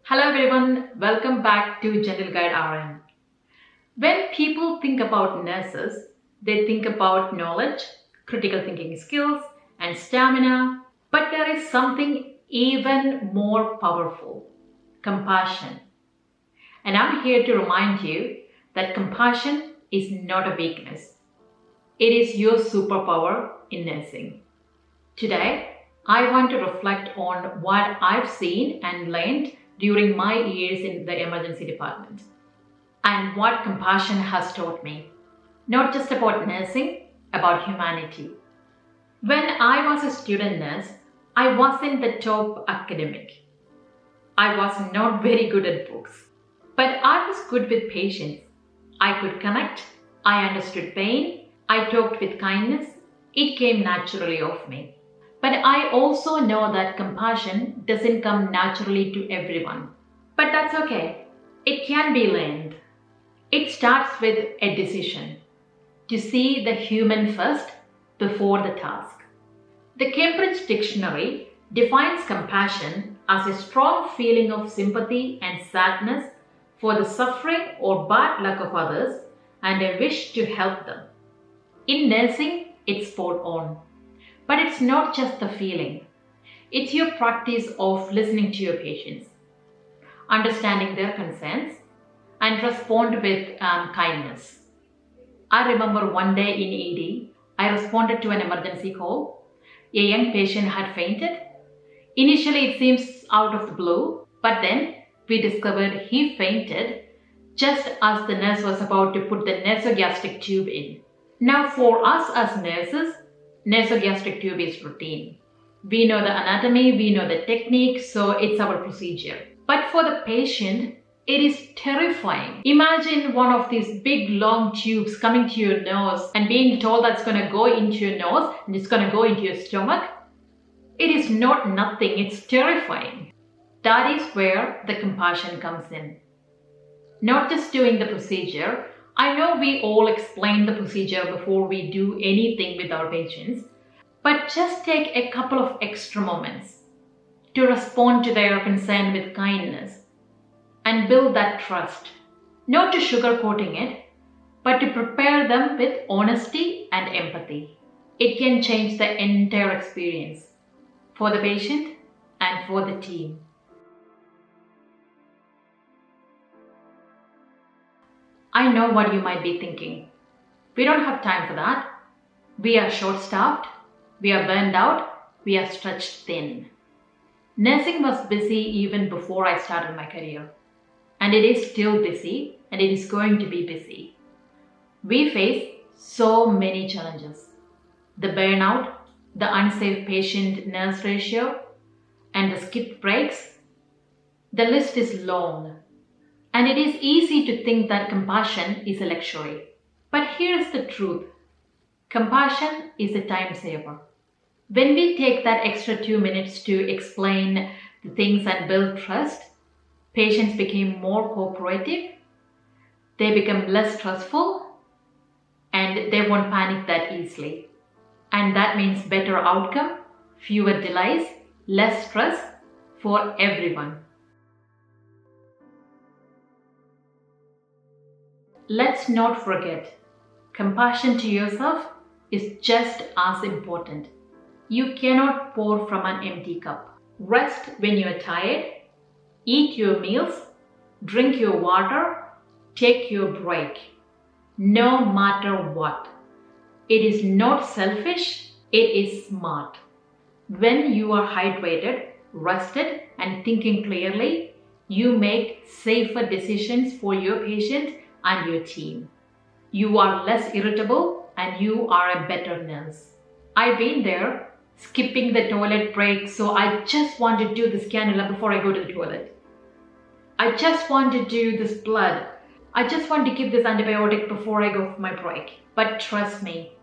Hello everyone, welcome back to General Guide RN. When people think about nurses, they think about knowledge, critical thinking skills, and stamina. But there is something even more powerful: compassion. And I'm here to remind you that compassion is not a weakness. It is your superpower in nursing. Today, I want to reflect on what I've seen and learned during my years in the emergency department and what compassion has taught me. Not just about nursing, about humanity. When I was a student nurse, I wasn't the top academic. I was not very good at books, but I was good with patients. I could connect, I understood pain, I talked with kindness. It came naturally of me. But I also know that compassion doesn't come naturally to everyone. But that's okay. It can be learned. It starts with a decision to see the human first before the task. The Cambridge Dictionary defines compassion as a strong feeling of sympathy and sadness for the suffering or bad luck of others and a wish to help them. In nursing, it's spot on. But it's not just the feeling. It's your practice of listening to your patients, understanding their concerns, and respond with kindness. I remember one day in ED, I responded to an emergency call. A young patient had fainted. Initially, it seems out of the blue, but then we discovered he fainted just as the nurse was about to put the nasogastric tube in. Now, for us as nurses, nasogastric tube is routine. We know the anatomy, we know the technique, so it's our procedure. But for the patient, it is terrifying. Imagine one of these big long tubes coming to your nose and being told that's going to go into your nose and it's going to go into your stomach. It is not nothing, it's terrifying. That is where the compassion comes in. Not just doing the procedure. I know we all explain the procedure before we do anything with our patients, but just take a couple of extra moments to respond to their concern with kindness and build that trust. Not to sugarcoating it, but to prepare them with honesty and empathy. It can change the entire experience for the patient and for the team. I know what you might be thinking. We don't have time for that. We are short-staffed, we are burned out, we are stretched thin. Nursing was busy even before I started my career. And it is still busy, and it is going to be busy. We face so many challenges. The burnout, the unsafe patient-nurse ratio, and the skipped breaks. The list is long. And it is easy to think that compassion is a luxury. But here's the truth. Compassion is a time saver. When we take that extra 2 minutes to explain the things and build trust, patients become more cooperative, they become less stressful, and they won't panic that easily. And that means better outcome, fewer delays, less stress for everyone. Let's not forget, compassion to yourself is just as important. You cannot pour from an empty cup. Rest when you are tired, eat your meals, drink your water, take your break. No matter what. It is not selfish, it is smart. When you are hydrated, rested, and thinking clearly, you make safer decisions for your patient and your team. You are less irritable and you are a better nurse. I've been there, skipping the toilet break, so I just want to do this cannula before I go to the toilet. I just want to do this blood. I just want to give this antibiotic before I go for my break. But trust me,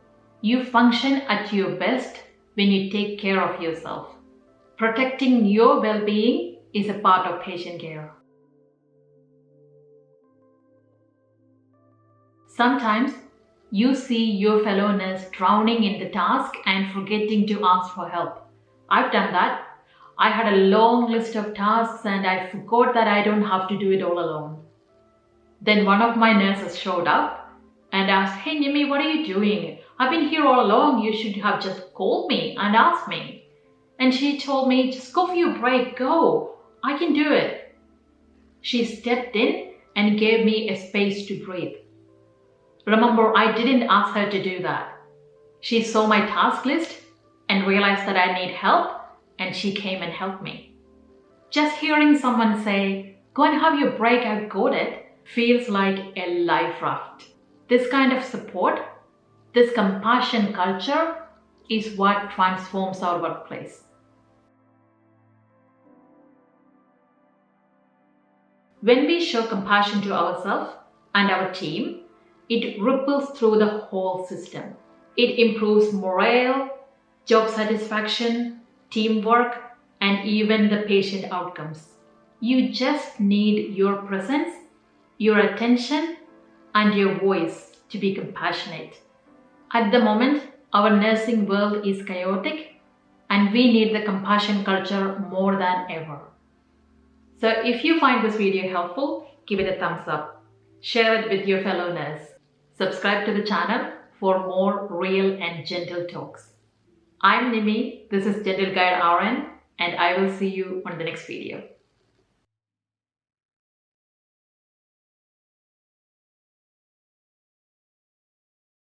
you function at your best when you take care of yourself. Protecting your well-being is a part of patient care. Sometimes you see your fellow nurse drowning in the task and forgetting to ask for help. I've done that. I had a long list of tasks and I forgot that I don't have to do it all alone. Then one of my nurses showed up and asked, "Hey Nimi, what are you doing? I've been here all along. You should have just called me and asked me." And she told me, "Just go for your break, go. I can do it." She stepped in and gave me a space to breathe. Remember, I didn't ask her to do that. She saw my task list and realized that I need help, and she came and helped me. Just hearing someone say, "Go and have your break, I've got it," feels like a life raft. This kind of support, this compassion culture is what transforms our workplace. When we show compassion to ourselves and our team, it ripples through the whole system. It improves morale, job satisfaction, teamwork, and even the patient outcomes. You just need your presence, your attention, and your voice to be compassionate. At the moment, our nursing world is chaotic, and we need the compassion culture more than ever. So if you find this video helpful, give it a thumbs up. Share it with your fellow nurse. Subscribe to the channel for more real and gentle talks. I'm Nimi, this is Gentle Guide RN, and I will see you on the next video.